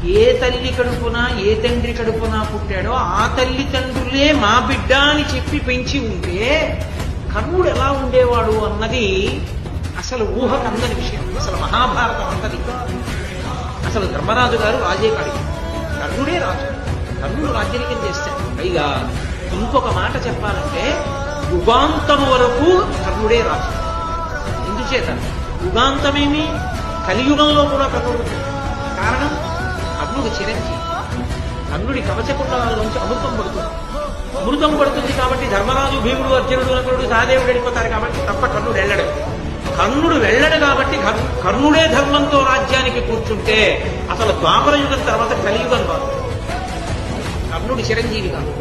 ఏ తల్లి కడుపున ఏ తండ్రి కడుపున పుట్టాడో ఆ తల్లి తండ్రులే మా బిడ్డ అని చెప్పి పెంచి ఉంటే కర్ణుడు ఎలా ఉండేవాడు అన్నది అసలు ఊహకందని విషయం. అసలు మహాభారతం అన్నది అసలు ధర్మరాజు గారు రాజే కాడు, కర్ణుడే రాజు. కర్ణుడు రాజ్యానికం చేస్తాడు. పైగా ఇంకొక మాట చెప్పాలంటే యుగాంతం వరకు కర్ణుడే రాజు. ఎందుచేత యుగాంతమేమి కలియుగంలో కూడా కర్ణుడు. కారణం కర్ణుడు చిరంజీవి. కర్ణుడి కవచకుండలాల్లోంచి అమృతం పడుతుంది. అమృతం పడుతుంది కాబట్టి ధర్మరాజు, భీముడు, అర్జునుడు, నకులుడు, సహదేవుడు వెళ్ళిపోతారు కాబట్టి తప్ప కర్ణుడు వెళ్ళడు. కర్ణుడు వెళ్ళడు కాబట్టి కర్ణుడే ధర్మంతో రాజ్యానికి కూర్చుంటే అసలు ద్వాపర యుగం తర్వాత కలియుగం రాదు. కర్ణుడి చిరంజీవి కాదు.